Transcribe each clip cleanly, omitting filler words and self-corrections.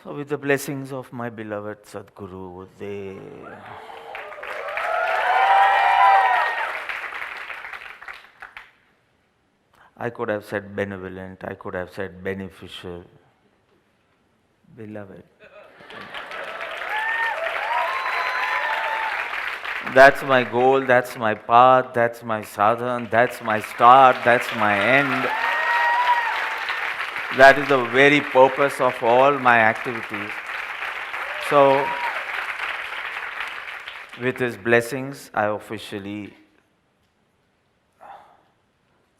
So with the blessings of my beloved Sadguru, I could have said benevolent, I could have said beneficial, beloved. That's my goal, that's my path, that's my sadhana, that's my start, that's my end. That is the very purpose of all my activities. So, with his blessings, I officially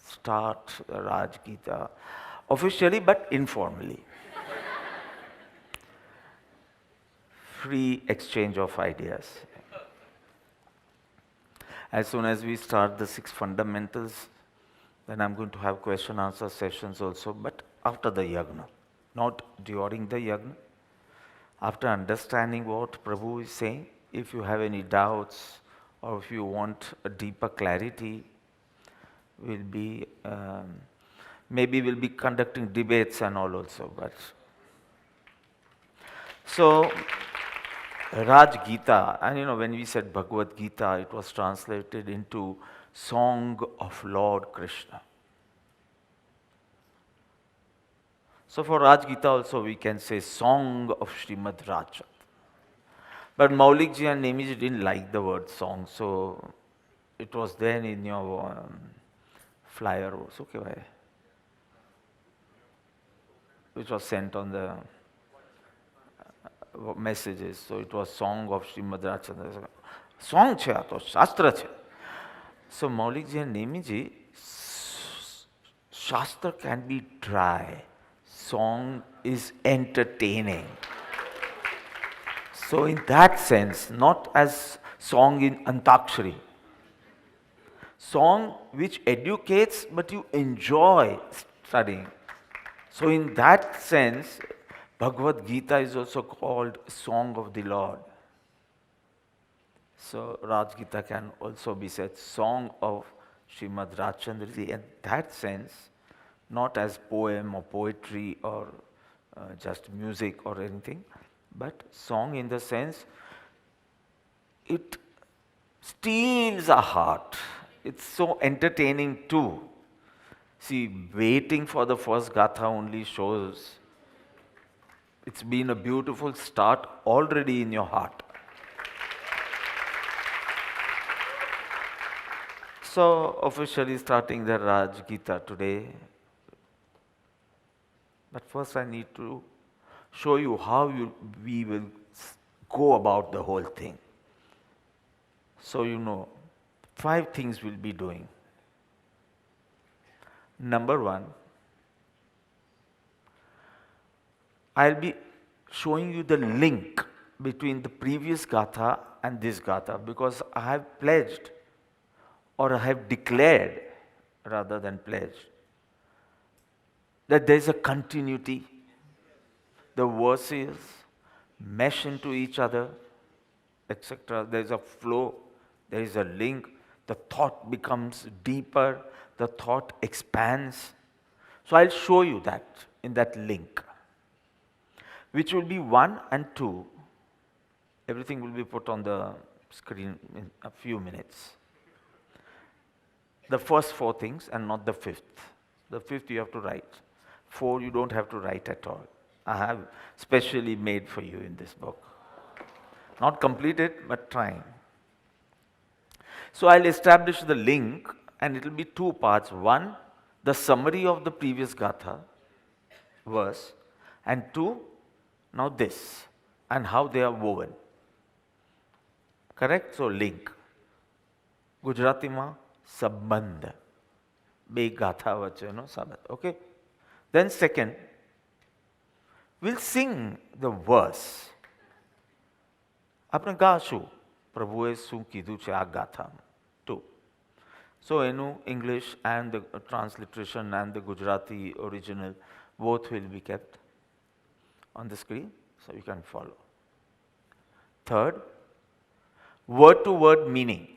start the Raj Gita. Officially, but informally. Free exchange of ideas. As soon as we start the 6 fundamentals, then I'm going to have question answer sessions also, but after the yagna, not during the yagna. After understanding what Prabhu is saying, if you have any doubts or if you want a deeper clarity, maybe we'll be conducting debates and all also. But so Raj Gita, and when we said Bhagavad Gita, it was translated into Song of Lord Krishna. So for Raj Gita also we can say Song of Srimad Rajat. But Maulik ji and Nemi ji didn't like the word song, so it was there in your flyer also, okay, which was sent on the messages. So it was Song of Srimad Rajat. Song છે આ તો શાસ્ત્ર છે. So Maulik ji and Nemi ji, Shastra can be dry. Song is entertaining. So in that sense, not as song in Antakshari. Song which educates but you enjoy studying. So in that sense, Bhagavad Gita is also called Song of the Lord. So Raj Gita can also be said Song of Srimad Rajchandraji. In that sense, not as poem or poetry or just music or anything, but song in the sense it steals a heart. It's so entertaining too. See, waiting for the first gatha only shows it's been a beautiful start already in your heart. So, officially starting the Raj Gita today. But first I need to show you how we will go about the whole thing. So 5 things we'll be doing. Number 1, I'll be showing you the link between the previous gatha and this gatha, because I have pledged, or I have declared rather than pledged, that there is a continuity. The verses mesh into each other, etc. There is a flow, there is a link. The thought becomes deeper, the thought expands. So I'll show you that in that link, which will be 1 and 2. Everything will be put on the screen in a few minutes. The first 4 things and not the 5th. The 5th you have to write. 4 you don't have to write at all. I have specially made for you in this book. Not completed, but trying. So I'll establish the link, and it will be 2 parts. 1, the summary of the previous gatha verse, and 2, now this, and how they are woven. Correct? So link. Gujarati ma sabandh. Be gatha vacheno sabandh. Okay? Then second, we'll sing the verse. આપણે ગાશું પ્રભુએ શું કીધું છે આ ગાથામાં. 2. So English and the transliteration and the Gujarati original, both will be kept on the screen so you can follow. Third, word to word meaning.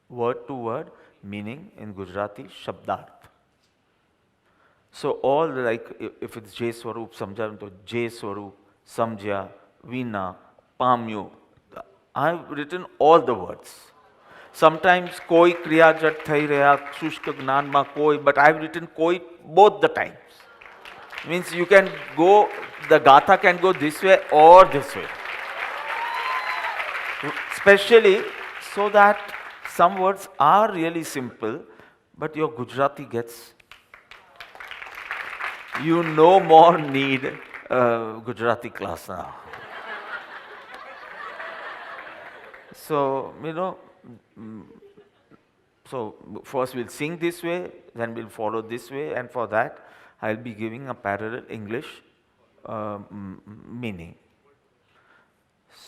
Word to word meaning in Gujarati, Shabdarth. So all like if it's J Swarup Samjha, to J Swarup, Samjha, Veena, Pamyu. I've written all the words. Sometimes koi kriya jat thai raya, shushka gnan ma koi, but I've written koi both the times. Means you can go, the gatha can go this way or this way. Especially so that some words are really simple, but your Gujarati gets, you no more need Gujarati class now. So, so first we'll sing this way, then we'll follow this way, and for that I'll be giving a parallel English meaning.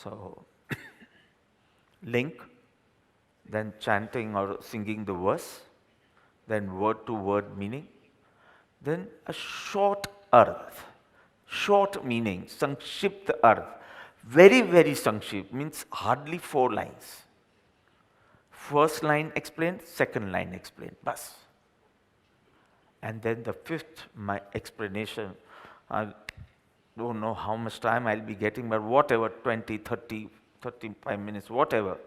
So, link, then chanting or singing the verse, then word to word meaning, then a short arth, short meaning, sankshipt arth, very, very sankshipt, means hardly 4 lines. First line explained, second line explained, bas. And then the fifth, my explanation, I don't know how much time I'll be getting, but whatever, 20, 30, 35 minutes, whatever.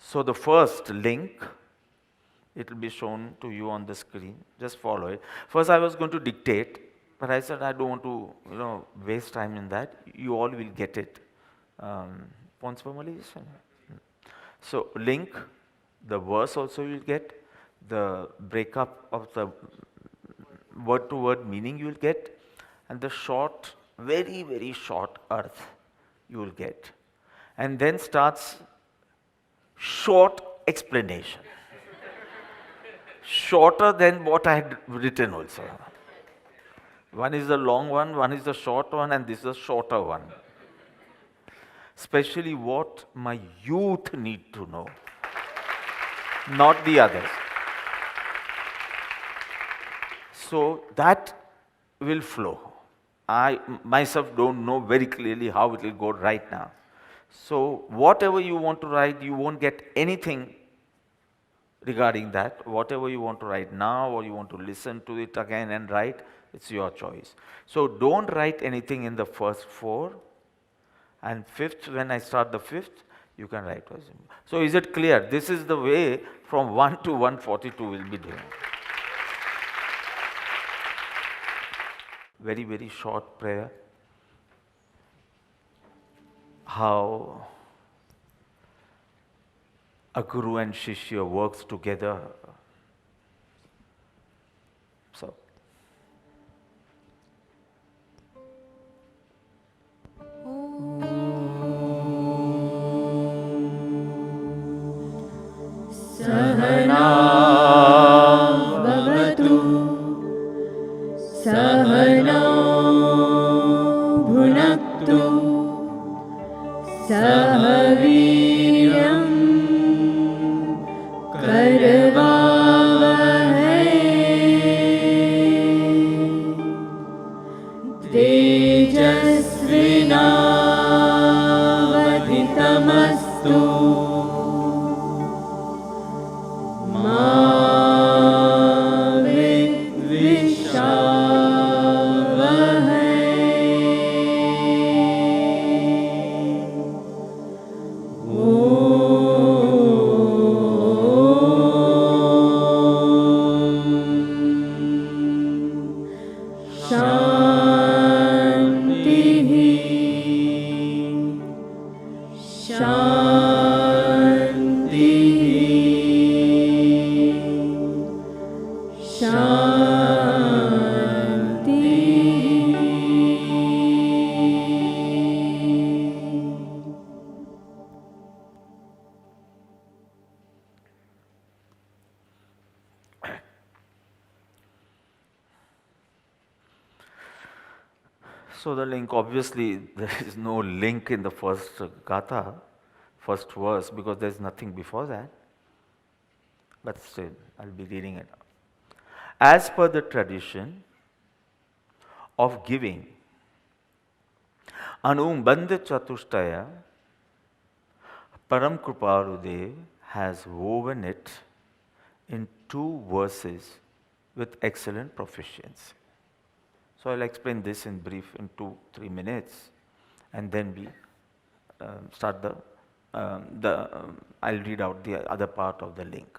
So the first link, it will be shown to you on the screen. Just follow it. First I was going to dictate, but I said I don't want to, waste time in that. You all will get it. Points formalization. So link, the verse also you will get. The breakup of the word to word meaning you will get. And the short, very, very short earth you will get. And then starts short explanation. Shorter than what I had written also. One is the long one is the short one, and this is the shorter one. Especially what my youth need to know, not the others. So that will flow. I myself don't know very clearly how it will go right now. So whatever you want to write, you won't get anything regarding that. Whatever you want to write now or you want to listen to it again and write, it's your choice. So don't write anything in the first 4, and fifth, when I start the fifth, you can write. So is it clear? This is the way from 1 to 142 we'll be doing. Very, very short prayer. How a guru and shishya works together. So, सहना भवतु सहनौ भुनक्तु सह वीर्यं करवावहै तेजस्विनावधितमस्तु So the link, obviously there is no link in the first gatha, first verse, because there is nothing before that. But still, I'll be reading it. As per the tradition of giving, Anumbandha Chatushtaya, Param Kripaludev has woven it in 2 verses with excellent proficiency. So I'll explain this in brief in 2-3 minutes, and then we start I'll read out the other part of the link.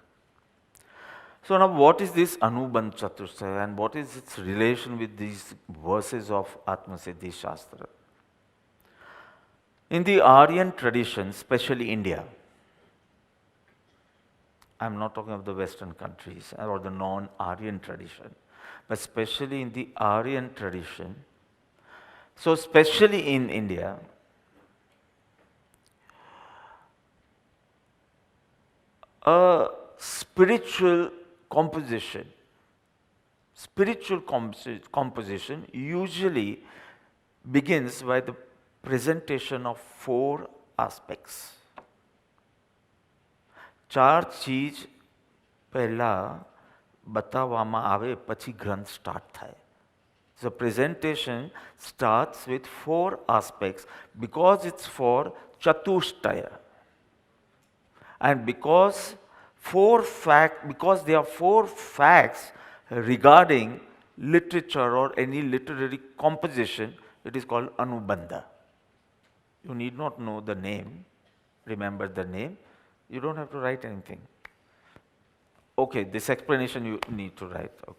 So now what is this Anubandh Chatushtaya and what is its relation with these verses of Atmasiddhi Shastra? In the Aryan tradition, especially India, I'm not talking of the Western countries or the non-Aryan tradition, but especially in the Aryan tradition, so especially in India, a spiritual composition usually begins by the presentation of 4 aspects. 4 ચીજ પહેલા બતાવવામાં આવે પછી ગ્રંથ start થાય. So presentation starts with 4 aspects because it's for Chatushtaya. And because there are 4 facts regarding literature or any literary composition, it is called Anubandha. You need not know the name, remember the name, you don't have to write anything. Okay, this explanation you need to write. Okay.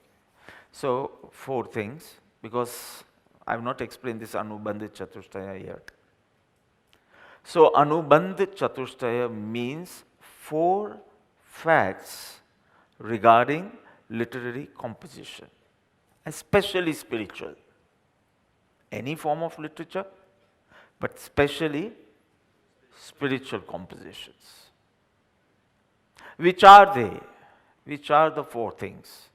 So 4 things, because I have not explained this Anubandha Chatushtaya yet. So Anubandha Chatushtaya means 4 facts regarding literary composition, especially spiritual. Any form of literature, but especially spiritual compositions. Which are they? Which are the 4 things?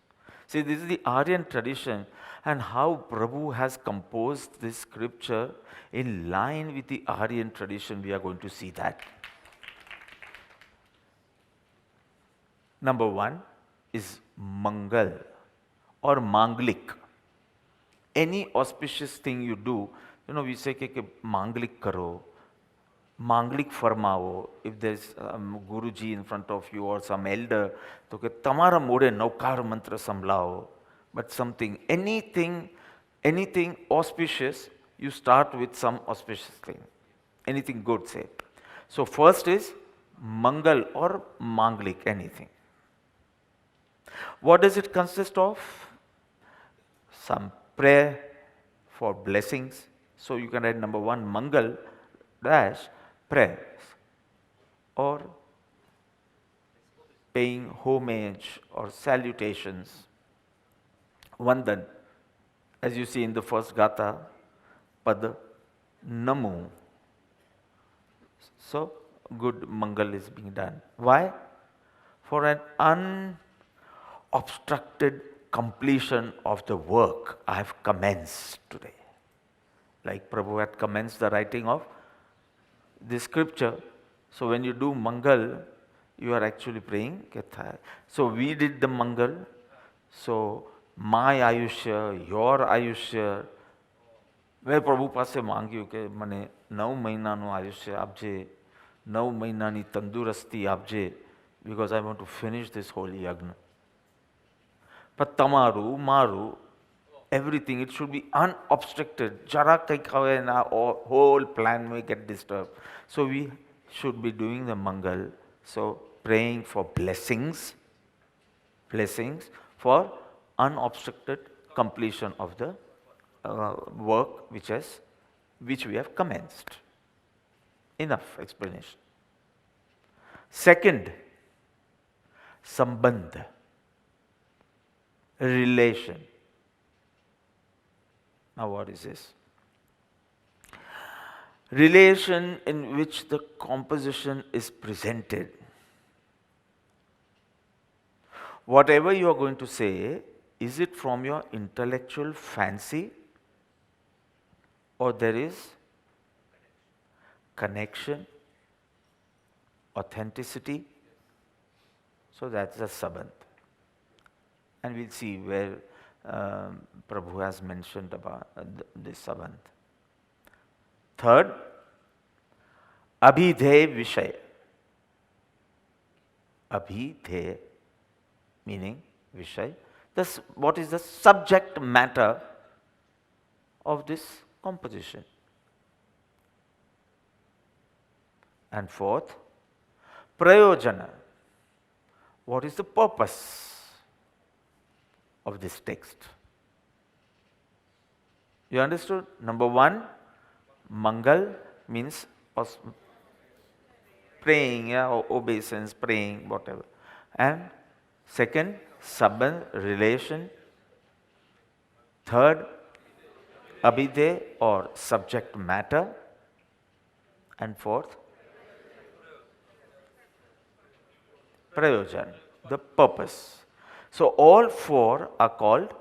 See, this is the Aryan tradition and how Prabhu has composed this scripture in line with the Aryan tradition. We are going to see that. Number 1 is Mangal or Manglik. Any auspicious thing you do, we say ke Manglik karo, Manglik farmao. If there's Guruji in front of you or some elder, to ke tamara mode naukar mantra samlao. But something, anything auspicious, you start with some auspicious thing. Anything good, say. So first is Mangal or Manglik, anything. What does it consist of? Some prayer for blessings. So you can write number 1, Mangal dash prayers, or paying homage or salutations. Vandan, as you see in the first Gatha, Pad Namu. So good Mangal is being done. Why? For an unobstructed completion of the work I have commenced today. Like Prabhu had commenced the writing of this scripture. So when you do Mangal, you are actually praying Ketha. So we did the Mangal. So my Ayushya, your Ayushya, મેં પ્રભુ પાસે માંગ્યું કે મને 9 મહિનાનું આયુષ્ય આપજે, 9 મહિનાની તંદુરસ્તી આપજે, because I want to finish this holy yagna. But tamaru, maru, everything, it should be unobstructed. Jara kai khawe na whole plan may get disturbed. So we should be doing the Mangal. So praying for blessings for unobstructed completion of the work which we have commenced. Enough explanation. Second, Sambandha, relation. Now what is this? Relation in which the composition is presented. Whatever you are going to say, is it from your intellectual fancy, or there is connection, authenticity? So that's the Sabandh. And we'll see where Prabhu has mentioned about this Sabandh. Third, Abhidheya Vishay. Abhidheya meaning Vishay. what is the subject matter of this composition. And fourth, prayojana. What is the purpose of this text? You understood? Number one, Mangal means praying, yeah, or obeisance, praying, whatever. And second, Saband, relation. Third, Abhide or subject matter. And fourth, Prayojan, the purpose. So all four are called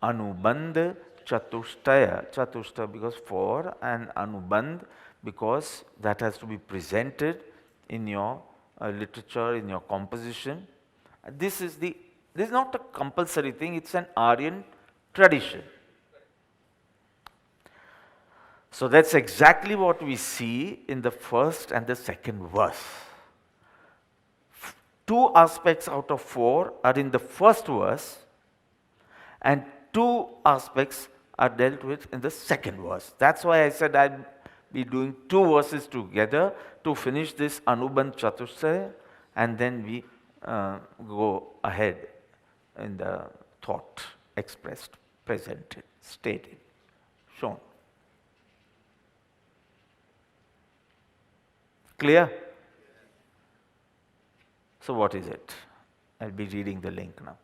Anubandh Chatushtaya. Chatushtaya because four, and Anubandh because that has to be presented in your literature, in your composition. This is not a compulsory thing, it's an Aryan tradition. So that's exactly what we see in the first and the second verse. Two aspects out of four are in the first verse, and two aspects are dealt with in the second verse. That's why I said I'd be doing two verses together to finish this Anubandh Chatushtaya, and then we go ahead in the thought expressed, presented, stated, shown. Clear? So what is it? I'll be reading the link now.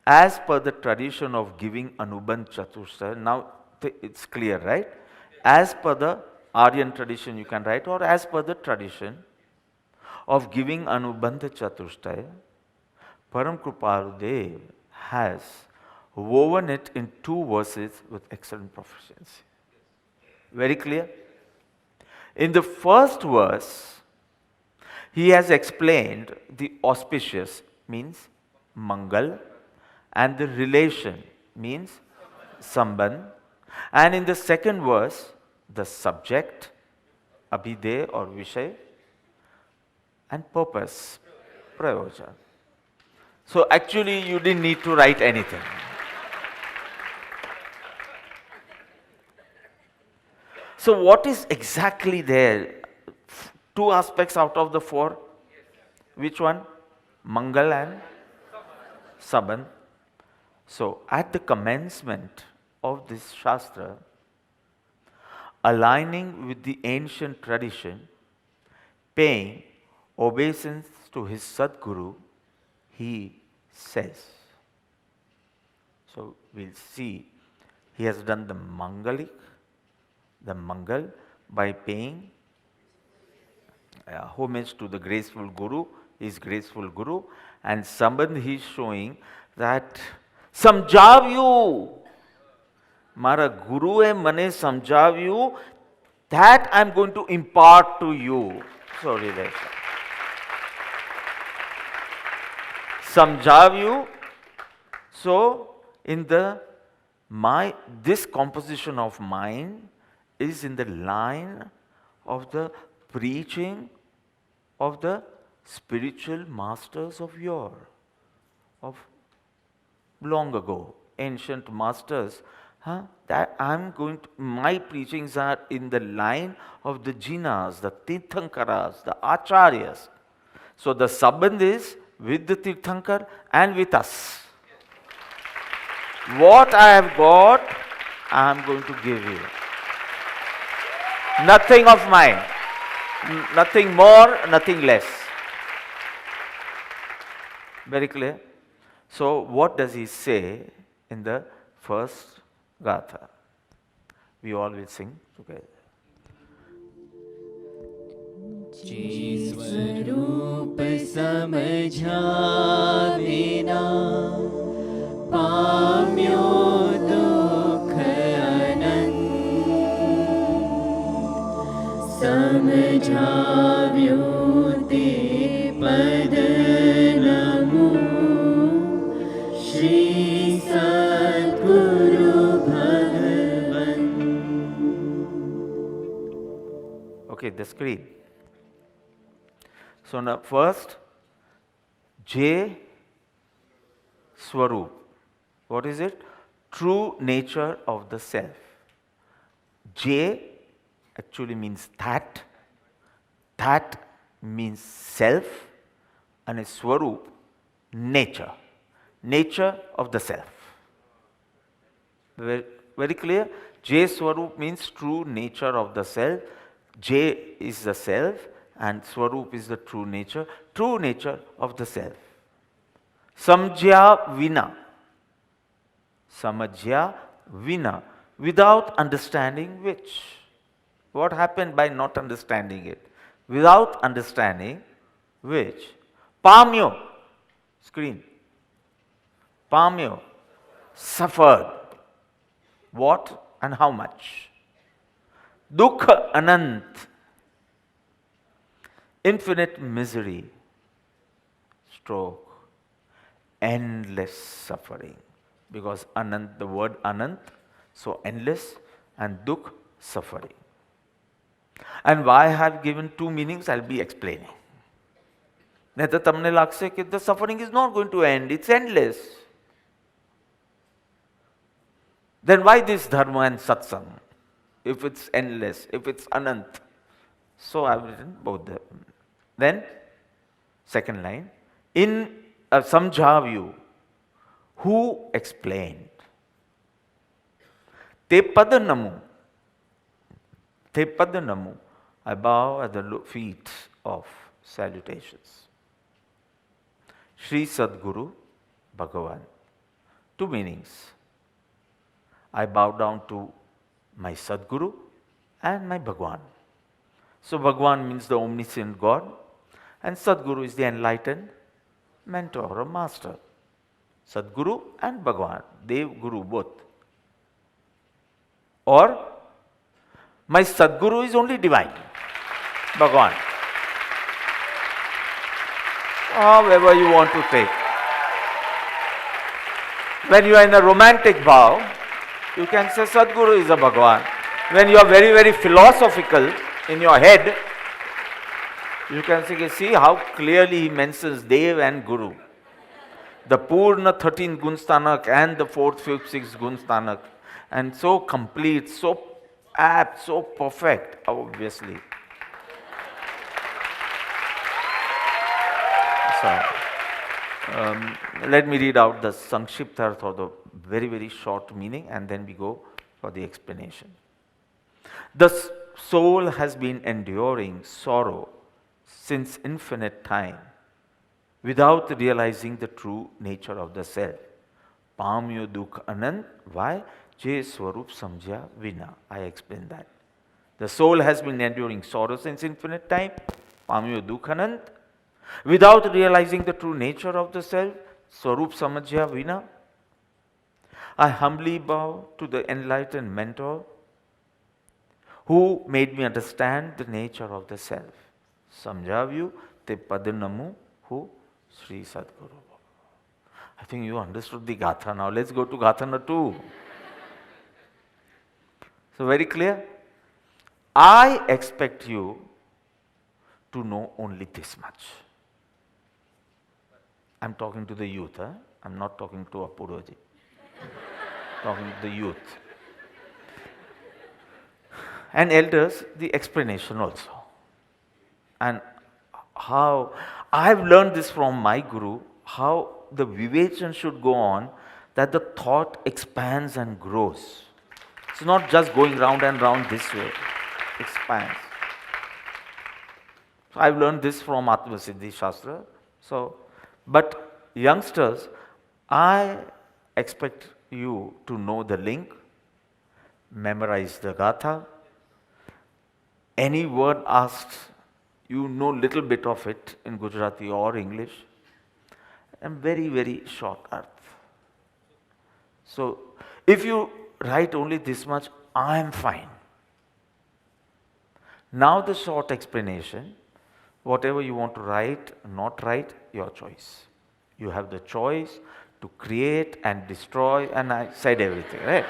As per the tradition of giving Anubandh Chatushtaya, now it's clear, right? As per the Aryan tradition you can write, or as per the tradition of giving Anubandha Chatushtaya, Param Kripaludev has woven it in two verses with excellent proficiency. Very clear? In the first verse, he has explained the auspicious means Mangal, and the relation means Sambandh, and in the second verse, the subject, Abhide or Vishay, and purpose, Prayojan. So actually you didn't need to write anything. So what is exactly there? Two aspects out of the four. Which one? Mangal and Sabandh. So at the commencement of this Shastra, aligning with the ancient tradition, paying obeisance to his Sadguru, he says. So we'll see, he has done the Mangal by paying homage to the graceful Guru, his graceful Guru, and Sambandh he is showing that samjhavyu, Mara Guru mane samjhavyu, that I am going to impart to you. So relation. Samjhavyu. So in this composition of mine is in the line of the preaching of the spiritual masters of yore, of long ago, ancient masters. That my preachings are in the line of the Jinas, the Tirthankaras, the Acharyas. So the Sambandh is with the Tirthankar and with us. What I have got, I am going to give you. Nothing of mine. Nothing more, nothing less. Very clear? So what does he say in the first Gatha? We all will sing together. स्वरूप समझा बिना पाम्यो दुख अनंत समझाव्यो ते पद नमो श्री सद्गुरु भगवन. Okay, the screen. So now first, J Swarup. What is it? True nature of the self. J actually means that. That means self, and a Swarup, nature. Nature of the self. Very, very clear? J Swarup means true nature of the self. J is the self and Swarup is the true nature of the self. Samjya vina. Samajya vina. Without understanding which. What happened by not understanding it? Without understanding which. Pamyo. Screen. Pamyo. Suffered. What and how much? Dukha anant. Infinite misery. Stroke. Endless suffering. Because anant, the word anant, so endless, and dukh, suffering. And why I have given two meanings, I'll be explaining. નહીં તો તમને લાગશે કે the suffering is not going to end, it's endless. Then why this dharma and satsang? If it's endless, if it's anant. So I've written both them. Then, second line, in a samjhavyu, who explained? Te padanamu. Te padanamu. I bow at the feet of salutations. Sri Sadguru Bhagavan. Two meanings. I bow down to my Sadguru and my Bhagwan. So Bhagwan means the omniscient God and Sadguru is the enlightened mentor or master. Sadguru and Bhagwan, Dev Guru both. Or my Sadguru is only divine, Bhagwan. However you want to take. When you are in a romantic vow, you can say Sadguru is a Bhagwan. When you are very, very philosophical in your head, you can say, see how clearly he mentions Dev and Guru. The Purna 13 Gunstanak and the 4th, 5th, 6th Gunstanak. And so complete, so apt, so perfect, obviously. So, let me read out the Sankshiptarth or the very, very short meaning and then we go for the explanation. The soul has been enduring sorrow since infinite time without realizing the true nature of the self. Pamyo dukh anand. Why? Jai Swarup Samjya Vina. I explained that. The soul has been enduring sorrow since infinite time. Pamyo dukh anand. Without realizing the true nature of the self. Swarup Samjya Vina. I humbly bow to the enlightened mentor who made me understand the nature of the self. Samjhavyu te padanamu who? Sri Sadguru. I think you understood the Gatha now. Let's go to Gatha number 2. So very clear? I expect you to know only this much. I'm talking to the youth. I'm not talking to Apurvaji. Talking to the youth. And elders, the explanation also. And how I have learned this from my Guru, how the vivechan should go on, that the thought expands and grows. It's not just going round and round this way. It expands. So I've learned this from Atma Siddhi Shastra. So, but youngsters, I expect you to know the link, memorize the Gatha. Any word asked, you know little bit of it in Gujarati or English, and very, very short earth. So, if you write only this much, I am fine. Now the short explanation, whatever you want to write, not write, your choice. You have the choice to create and destroy, and I said everything, right?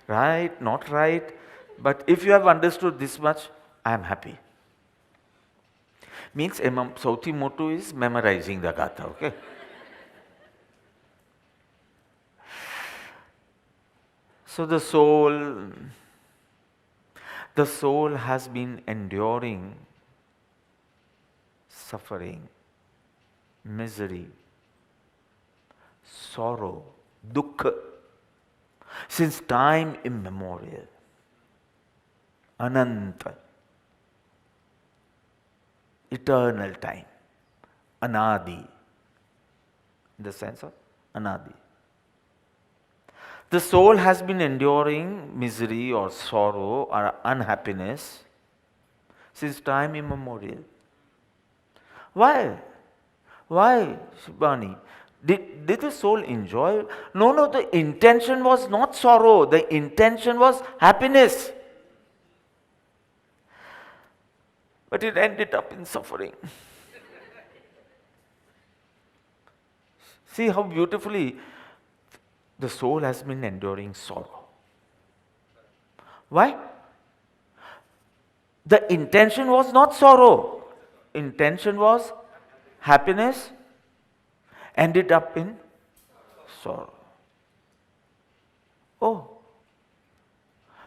Right, not right. But if you have understood this much, I am happy. Means Sauthi Motu is memorizing the Gatha, okay? So the soul has been enduring suffering, misery, sorrow, dukkha, since time immemorial, ananta, eternal time, anadi, in the sense of anadi. The soul has been enduring misery or sorrow or unhappiness since time immemorial. Why? Why, Shibani? Did the soul enjoy? No, the intention was not sorrow, the intention was happiness. But it ended up in suffering. See how beautifully the soul has been enduring sorrow. Why? The intention was not sorrow. Intention was happiness, ended up in sorrow. Oh.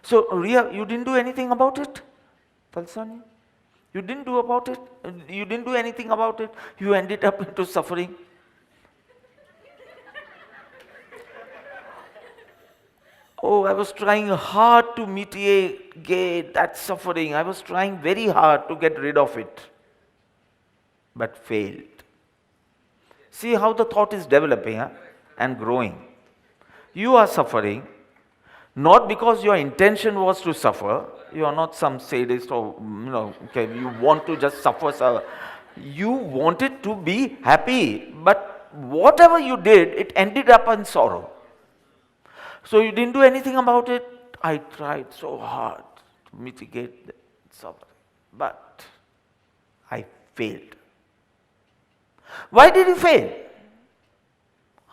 So, Ria, you didn't do anything about it? Talsani? You didn't do about it? You didn't do anything about it? You ended up into suffering? Oh, I was trying hard to mitigate that suffering. I was trying very hard to get rid of it, but failed. See how the thought is developing and growing. You are suffering not because your intention was to suffer. You are not some sadist or okay, you want to just suffer. You wanted to be happy, but whatever you did, it ended up in sorrow. So you didn't do anything about it. I tried so hard to mitigate the suffering, but I failed. Why did you fail?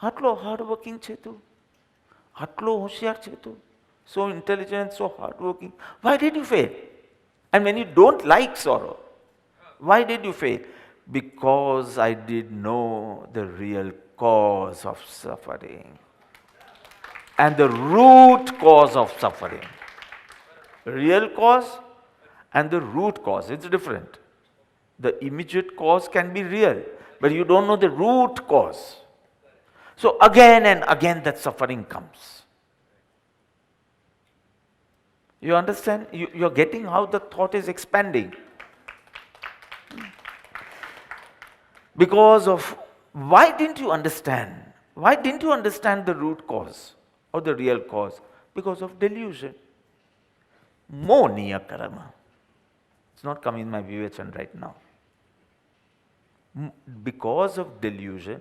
Atlo hardworking chetu. Atlo hoshiyar chetu. So intelligent, so hardworking. Why did you fail? And when you don't like sorrow, why did you fail? Because I did know the real cause of suffering. And the root cause of suffering. Real cause and the root cause, it's different. The immediate cause can be real, but you don't know the root cause. So again and again that suffering comes. You understand? You're getting how the thought is expanding. Because of, why didn't you understand? Why didn't you understand the root cause or the real cause? Because of delusion. Moniya karama. It's not coming in my vivachan right now. Because of delusion,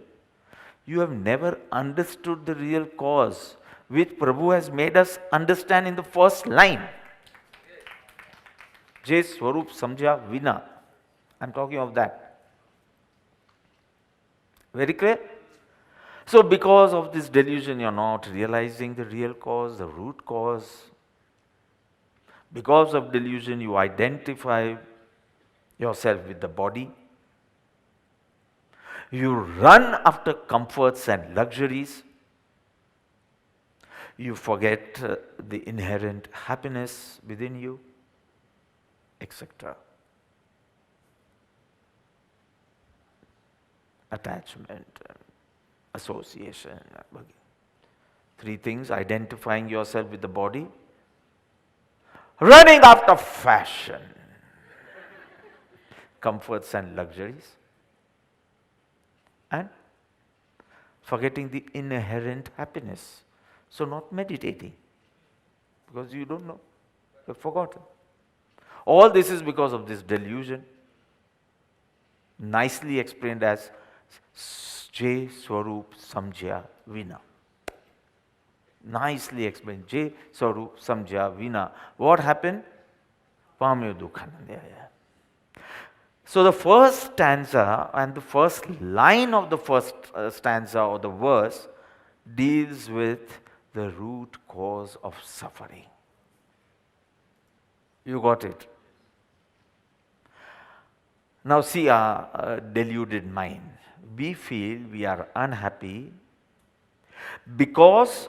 you have never understood the real cause, which Prabhu has made us understand in the first line. Je Swarup Samjha Vina. I'm talking of that. Very clear? So because of this delusion, you're not realizing the real cause, the root cause. Because of delusion, you identify yourself with the body. You run after comforts and luxuries. You forget the inherent happiness within you, etc. Attachment, association. Three things: identifying yourself with the body, running after fashion, comforts and luxuries, and forgetting the inherent happiness. So not meditating, because you don't know, you've forgotten. All this is because of this delusion, nicely explained as Je Swarup Samjya Vina. Nicely explained. Je Swarup Samjya Vina. What happened? Pamyo Dukhanandaya. So the first stanza and the first line of the first stanza or the verse deals with the root cause of suffering. You got it? Now see our deluded mind. We feel we are unhappy because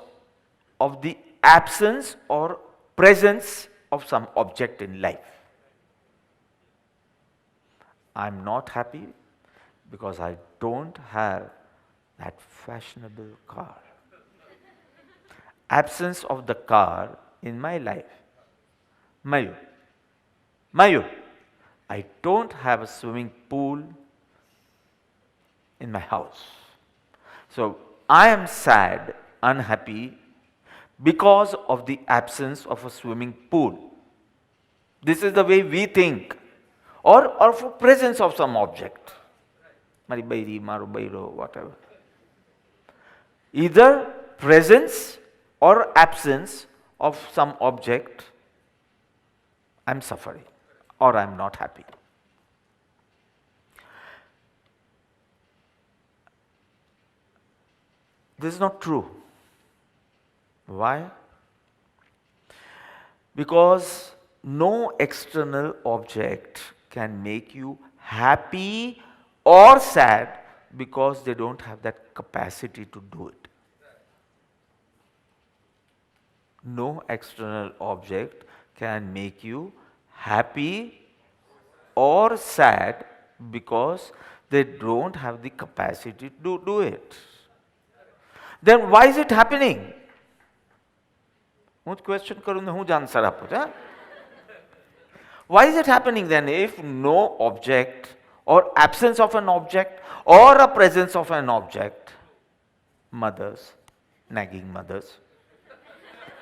of the absence or presence of some object in life. I'm not happy because I don't have that fashionable car. Absence of the car in my life. Mayur, I don't have a swimming pool in my house. So I am sad, unhappy because of the absence of a swimming pool. This is the way we think. Or for presence of some object. Mari bairi, maru bairo, whatever. Either presence or absence of some object, I'm suffering or I'm not happy. This is not true. Why? Because no external object can make you happy or sad because they don't have that capacity to do it. No external object can make you happy or sad because they don't have the capacity to do it. Then why is it happening? Question answer. Why is it happening then if no object or absence of an object or a presence of an object? Mothers, nagging mothers.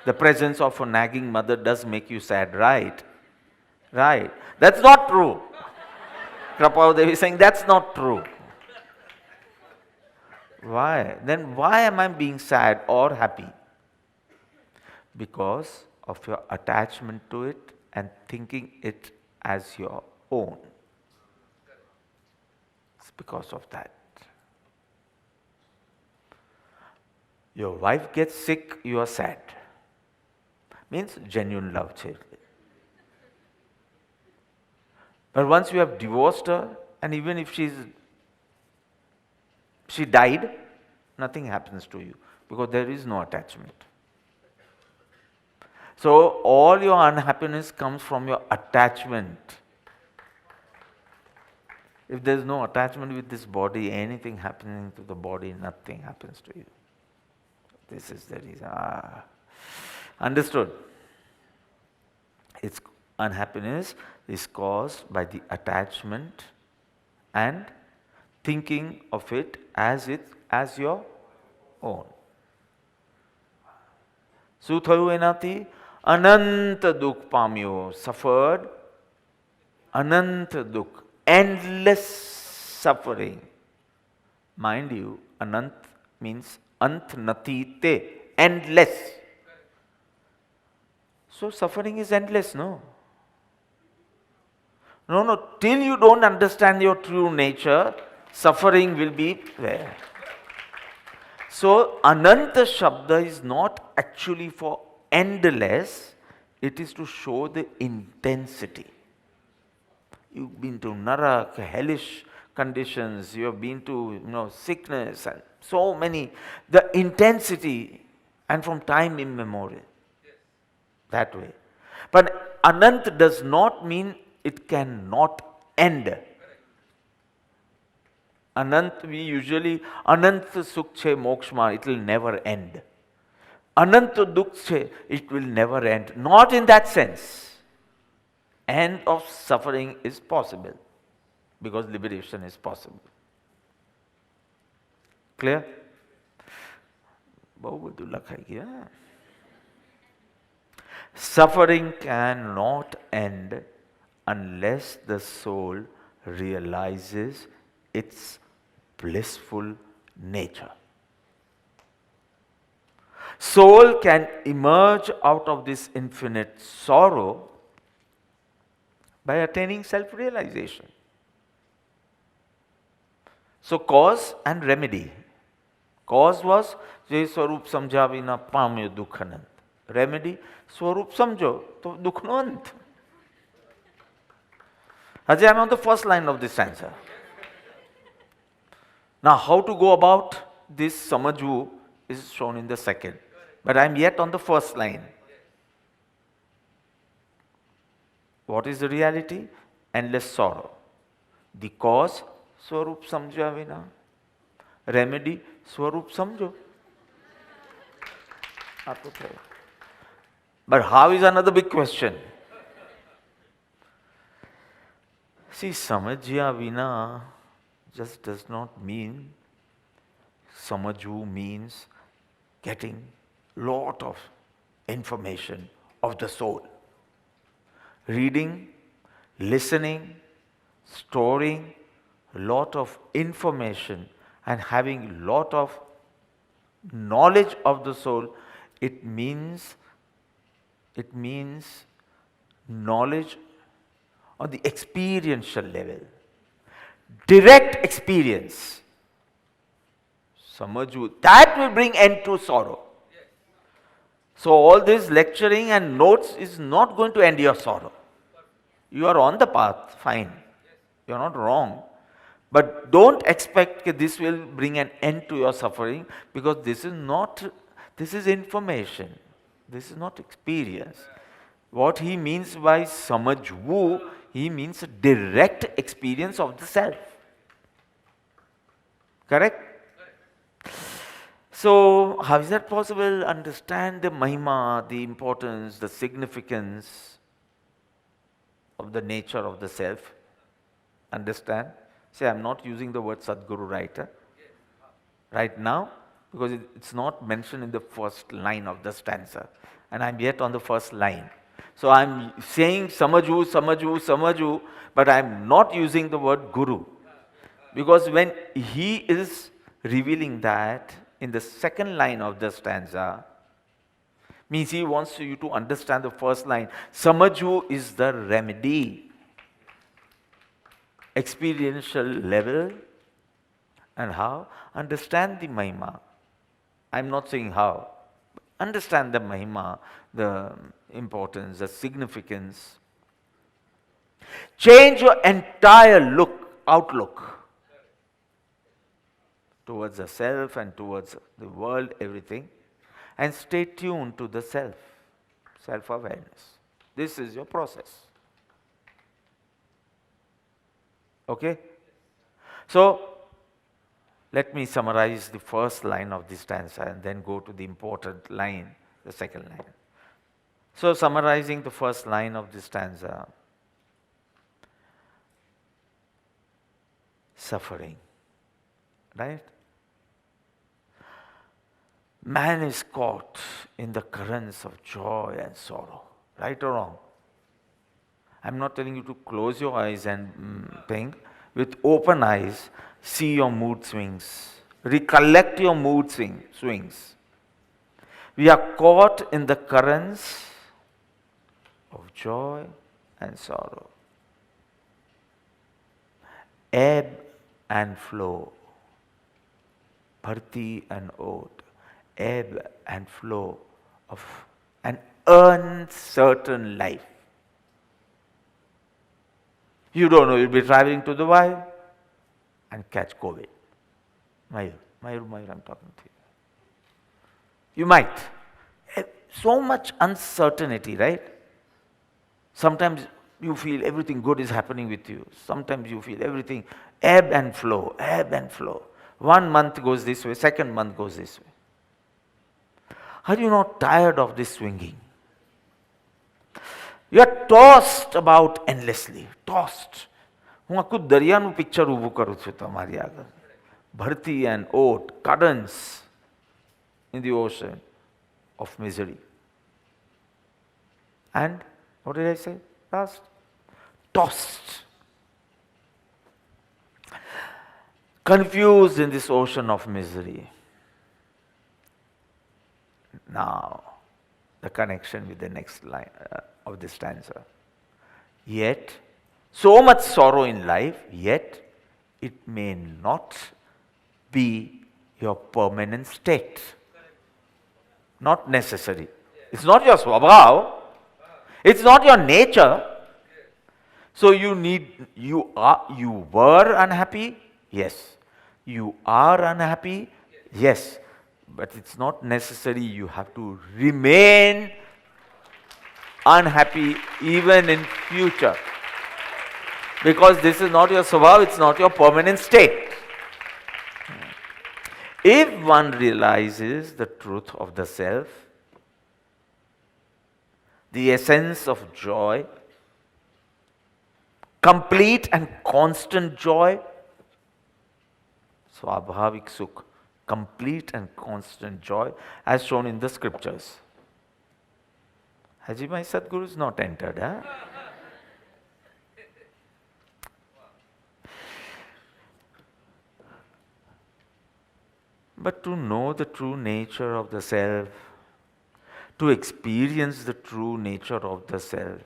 The presence of a nagging mother does make you sad, right? Right. That's not true. Krapao Devi is saying that's not true. Why? Then why am I being sad or happy? Because of your attachment to it and thinking it as your own. It's because of that. Your wife gets sick, you are sad. Means genuine love. But once you have divorced her, and even if she died, nothing happens to you because there is no attachment. So all your unhappiness comes from your attachment. If there is no attachment with this body, anything happening to the body, nothing happens to you. This is the reason. Understood? Its unhappiness is caused by the attachment and thinking of it as your own. શું થયું એનાથી? અનંત દુઃખ પામ્યો, suffered અનંત દુઃખ, endless suffering. Mind you, anant means ant nati te, endless. So suffering is endless, no? No, till you don't understand your true nature, suffering will be there. So Ananta Shabda is not actually for endless, it is to show the intensity. You've been to narak, hellish conditions, you have been to sickness and so many, the intensity, and from time immemorial. That way. But Anant does not mean it cannot end. Anant, we usually, Anant sukh che mokshma, it will never end. Anant dukh che, it will never end. Not in that sense. End of suffering is possible because liberation is possible. Clear? બહુ બધું લખાઈ ગયું. Suffering cannot end unless the soul realizes its blissful nature. Soul can emerge out of this infinite sorrow by attaining self-realization. So cause and remedy. Cause was જે સ્વરૂપ સમજાવી ન પામ્યો દુઃખ અનંત. Remedy, સ્વરૂપ સમજો તો દુઃખનો અંત. Hajay, I'm on the first line of this answer. Now, how to go about this samajhu is shown in the second. But I'm yet on the first line. What is the reality? Endless sorrow. The cause, Swarup samjha vina. Remedy, Swarup samjho. But how is another big question. See, samajya vina just does not mean, samajhu means getting lot of information of the soul. Reading, listening, storing lot of information and having lot of knowledge of the soul, it means knowledge on the experiential level. Direct experience. Samajhu, that will bring end to sorrow. So all this lecturing and notes is not going to end your sorrow. You are on the path, fine. You are not wrong. But don't expect that this will bring an end to your suffering, because this is information. This is not experience. What he means by samajhu, he means a direct experience of the self. Correct? So, how is that possible? Understand the mahima, the importance, the significance of the nature of the self. Understand? Say, I'm not using the word Sadguru right now, because it's not mentioned in the first line of the stanza. And I'm yet on the first line. So I'm saying samajhu, samajhu, samajhu, but I'm not using the word guru. Because when he is revealing that in the second line of the stanza, means he wants you to understand the first line. Samajhu is the remedy. Experiential level. And how? Understand the mahima. I'm not saying how. Understand the mahima, the importance, the significance. Change your entire outlook towards the self and towards the world, everything, and stay tuned to the self-awareness. This is your process. Okay? So, let me summarize the first line of this stanza and then go to the important line, the second line. So, summarizing the first line of this stanza, suffering, right? Man is caught in the currents of joy and sorrow, right or wrong? I'm not telling you to close your eyes and think. With open eyes, see your mood swings. Recollect your mood swings. We are caught in the currents of joy and sorrow. Ebb and flow. Bharti and ode. Ebb and flow of an uncertain life. You don't know, you'll be traveling to Dubai and catch COVID. Mayur, I'm talking to you. You might. So much uncertainty, right? Sometimes you feel everything good is happening with you. Sometimes you feel everything ebb and flow, ebb and flow. 1 month goes this way, second month goes this way. Are you not tired of this swinging? You are tossed about endlessly. Tossed. હું આખું દરિયાનું picture ઊભું કરું છું તમારી આગળ. Bharti and ode, currents in the ocean of misery. And what did I say last? Tossed. Confused in this ocean of misery. Now, the connection with the next line of this stanza. Yet, so much sorrow in life, yet it may not be your permanent state. Not necessary. It's not your swabhav. It's not your nature. So you were unhappy? Yes. You are unhappy? Yes. But it's not necessary you have to remain unhappy even in future. Because this is not your swabhav, it's not your permanent state. If one realizes the truth of the self, the essence of joy, complete and constant joy, swabhavik sukh, complete and constant joy, as shown in the scriptures. Haji, my Sadguru is not entered, huh? But to know the true nature of the self, to experience the true nature of the self,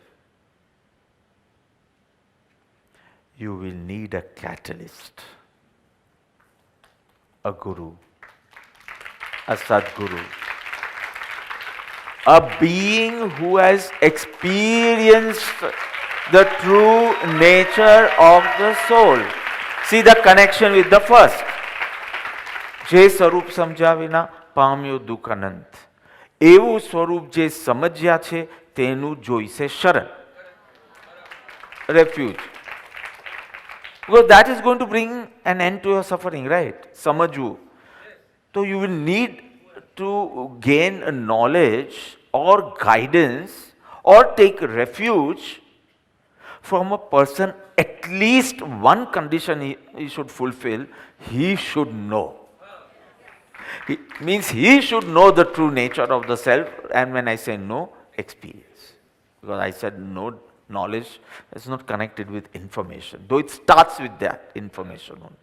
you will need a catalyst, a guru, a Sadguru, a being who has experienced the true nature of the soul. See the connection with the first. જે સ્વરૂપ સમજ્યા વિના પામ્યો દુઃખ અનંત. એવું સ્વરૂપ જે સમજ્યા છે તેનું જોઈશે શરણ. Refuge. Because that is going to bring an end to your suffering, right? સમજવું. So you will need to gain a knowledge or guidance or take refuge from a person. At least one condition he should fulfill. He should know. It means he should know the true nature of the self, and when I say know, experience. Because I said no, knowledge is not connected with information, though it starts with that information only.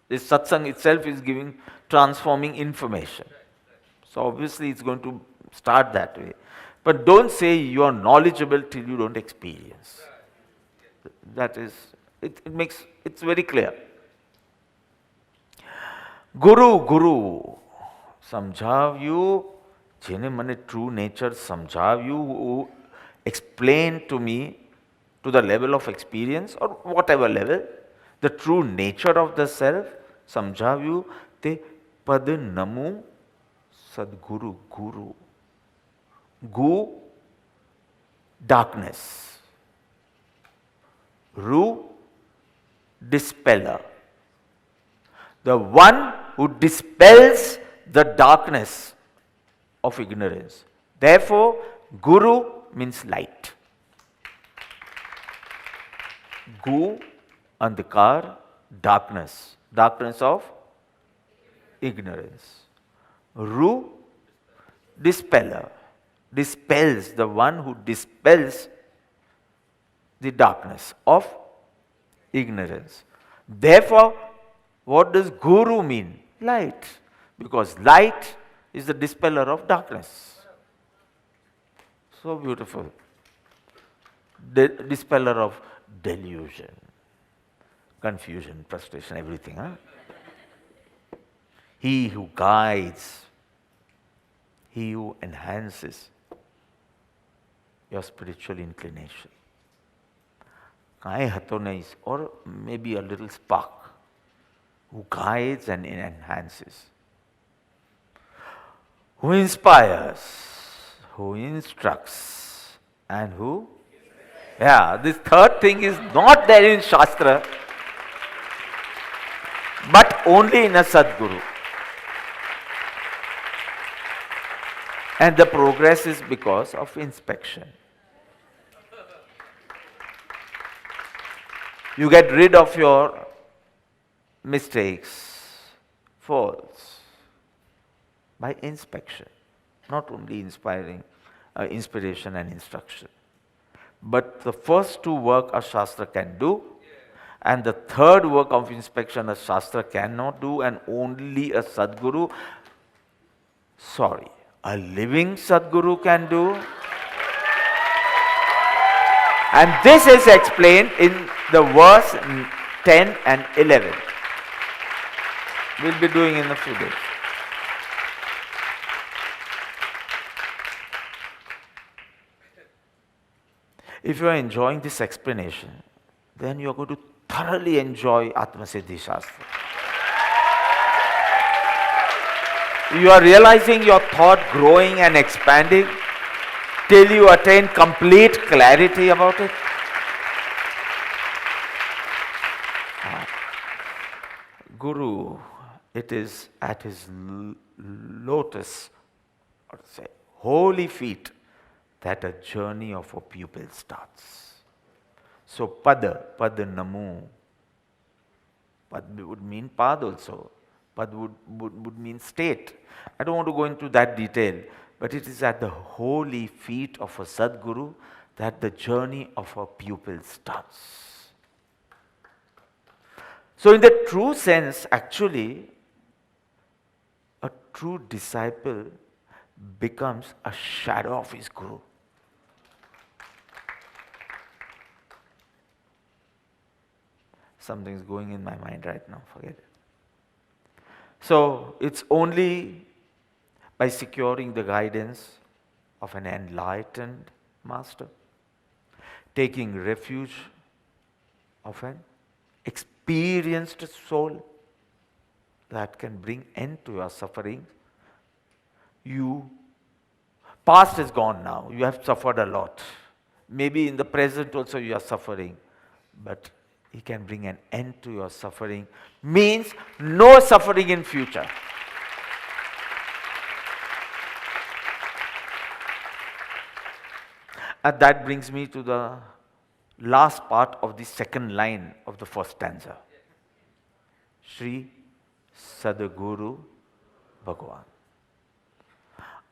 This satsang itself is giving, transforming information. So obviously it's going to start that way. But don't say you are knowledgeable till you don't experience. That is, it's very clear. Guru, સમજાવ્યું, જેને મને true nature સમજાવ્યું, explain to me to the level of experience or whatever level, the true nature of the self, સમજાવ્યું, તે પદ નમું સદગુરુ, guru. Gu, darkness. Ru, dispeller. The one who dispels the darkness of ignorance. Therefore, Guru means light. Gu, andhkar, darkness. Darkness of ignorance. Ru, dispeller. Dispels, the one who dispels the darkness of ignorance. Therefore, what does Guru mean? Light. Because light is the dispeller of darkness. So beautiful. Dispeller of delusion, confusion, frustration, everything. Huh? He who guides, he who enhances your spiritual inclination. Or maybe a little spark, who guides and enhances. Who inspires, who instructs, and who? Yeah, this third thing is not there in Shastra, but only in a Sadguru. And the progress is because of inspection. You get rid of your mistakes, faults, by inspection. Not only inspiration and instruction. But the first two work a Shastra can do, and the third work of inspection a Shastra cannot do, and only a Sadguru, a living Sadguru can do. And this is explained in the verse 10 and 11. We'll be doing in a few days. If you are enjoying this explanation, then you are going to thoroughly enjoy Atma Siddhi Shastra. You are realizing your thought growing and expanding till you attain complete clarity about it. Guru, it is at his lotus, or say, holy feet, that a journey of a pupil starts. So pada namu. Pad would mean pad also. Pad would mean state. I don't want to go into that detail, but it is at the holy feet of a Sadguru that the journey of a pupil starts. So in the true sense, actually, a true disciple becomes a shadow of his Guru. Something's going in my mind right now, forget it. So it's only by securing the guidance of an enlightened master, taking refuge of an experienced soul that can bring end to your suffering. Past is gone now, you have suffered a lot. Maybe in the present also you are suffering, but he can bring an end to your suffering, means no suffering in future. And that brings me to the last part of the second line of the first stanza. Shri Sadguru Bhagavan.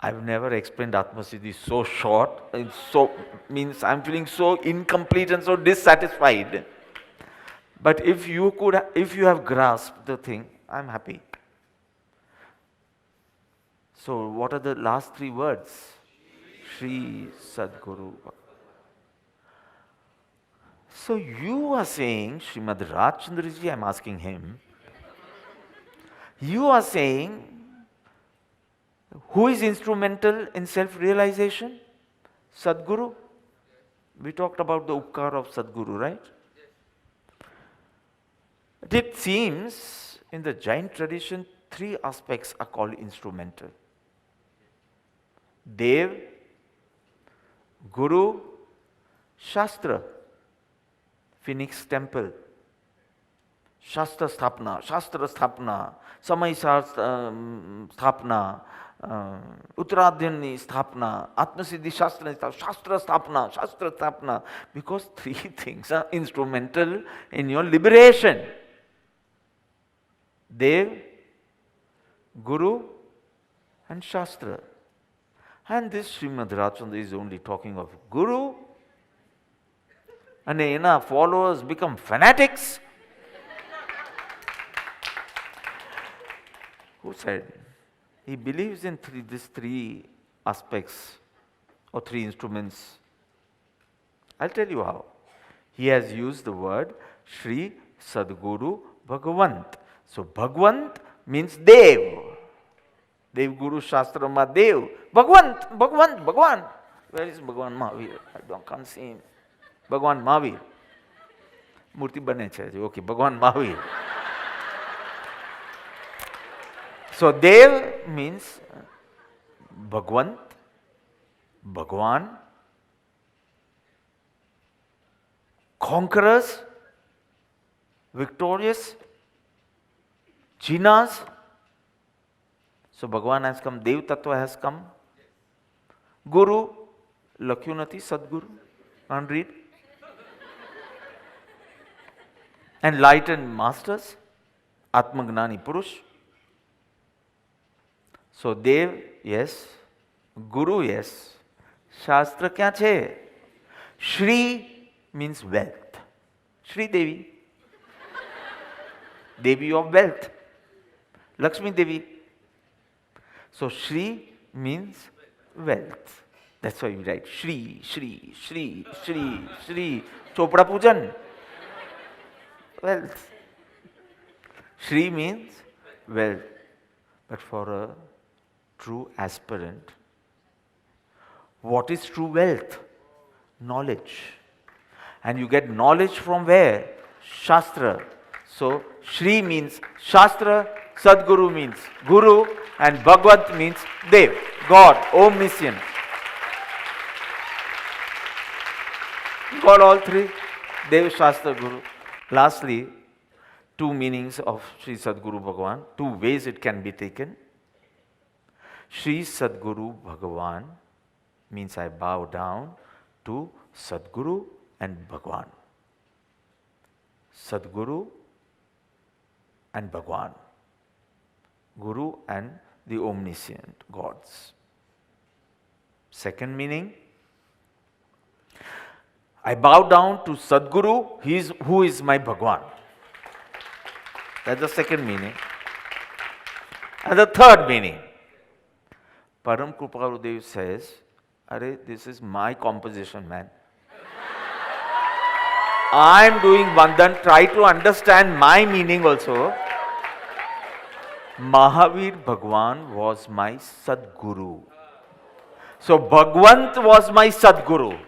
I've never explained Atmasiddhi so short, means I'm feeling so incomplete and so dissatisfied. But if you have grasped the thing, I'm happy. So what are the last three words? Shri Sadguru. So you are saying, Srimad Rajchandraji, I'm asking him, you are saying, who is instrumental in self-realization? Sadguru. We talked about the Upkar of Sadguru, right? It seems in the Jain tradition, three aspects are called instrumental. Dev, Guru, Shastra. Phoenix temple. Shastra Sthapna, Samay Sthapna, Uttaradhyani Sthapna, Atmasiddhi Shastra Sthapna, because three things are instrumental in your liberation. Dev, Guru and Shastra. And this Srimad Rajchandra is only talking of Guru, and enough followers become fanatics. Who said? He believes in these three aspects or three instruments. I'll tell you how. He has used the word Shri Sadguru Bhagavant. So Bhagavant means Dev. Dev Guru Shastra Ma Dev. Bhagwan. Where is Bhagwan Mahavir? Can't see him. Bhagwan Mahavir. Murti bane chhe. Okay, Bhagwan Mahavir. So Dev means Bhagwant, Bhagwan, conquerors, victorious, Jinas. So Bhagwan has come, Dev Tattva has come. Guru, Lakyunati, Sadguru, can't read. Enlightened masters, Atmagnani Purush. So Dev, yes. Guru, yes. Shastra kya chhe? Shri means wealth. Shri Devi. Devi of wealth. Lakshmi Devi. So Shri means wealth. That's why we write Shri. Chopra Pujan. Wealth. Shri means wealth. But for a true aspirant, what is true wealth? Knowledge. And you get knowledge from where? Shastra. So Shri means Shastra, Sadguru means Guru and Bhagwant means Dev, God, omniscient. Got all three? Dev, Shastra, Guru. Lastly, two meanings of Sri Sadguru Bhagavan, two ways it can be taken. Sri Sadguru Bhagavan means I bow down to Sadguru and Bhagavan. Sadguru and Bhagavan. Guru and the omniscient gods. Second meaning, I bow down to Sadguru, who is my Bhagavan. That's the second meaning. And the third meaning, Param Kripaludev says, Arey, this is my composition, man. I'm doing Vandan, try to understand my meaning also. Mahavir Bhagwan was my Sadguru. So Bhagwant was my Sadguru.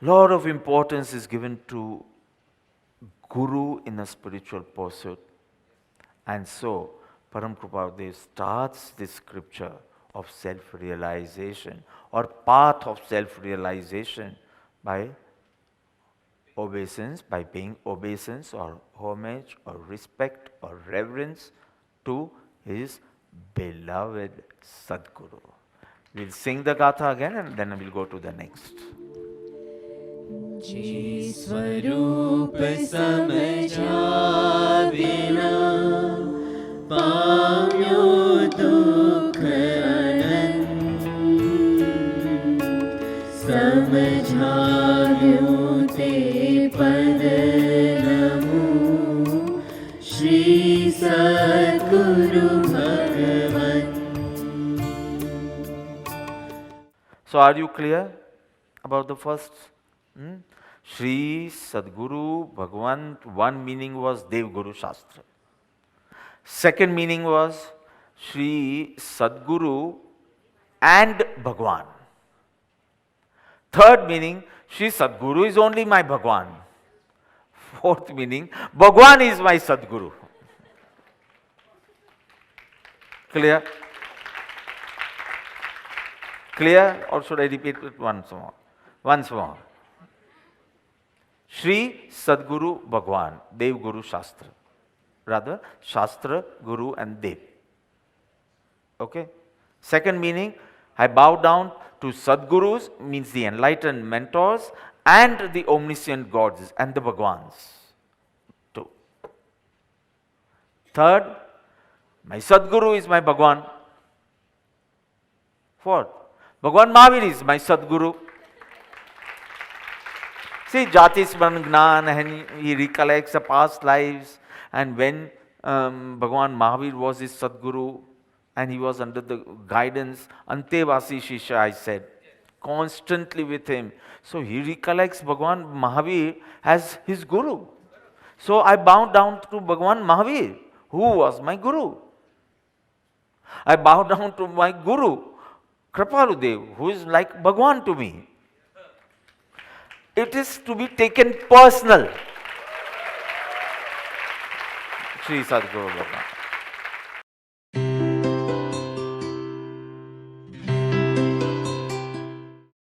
Lot of importance is given to Guru in a spiritual pursuit. And so, Param Kripaludev starts this scripture of self-realization or path of self-realization by obeisance, by paying obeisance or homage or respect or reverence to his beloved Sadguru. We'll sing the Gatha again and then we'll go to the next. जी स्वरूप समझा बिना पाम्यो दुख अनंत समझाव्यो ते पद नमो श्री सद्गुरु भगवन्. So are you clear about the first? Shri Sadguru Bhagwan, one meaning was Dev Guru Shastra. Second meaning was Shri Sadguru and Bhagwan. Third meaning, Shri Sadguru is only my Bhagwan. Fourth meaning, Bhagwan is my Sadguru. Clear? Clear? Or should I repeat it once more? Once more. Shri Sadguru Bhagwan, Dev Guru Shastra. Rather, Shastra, Guru and Dev. Okay? Second meaning, I bow down to Sadgurus, means the enlightened mentors, and the omniscient gods and the Bhagwans too. Third, my Sadguru is my Bhagwan. Fourth, Bhagwan Mahavir is my Sadguru. See, Jati Smaran Gnan, and he recollects the past lives, and when Bhagwan Mahavir was his Sadguru, and he was under the guidance, Antevasi Shisha, I said, constantly with him. So he recollects Bhagwan Mahavir as his Guru. So I bow down to Bhagwan Mahavir, who was my Guru. I bow down to my Guru, Kripaludev, who is like Bhagwan to me. It is to be taken personal. Shri Sadguru Bhagwan.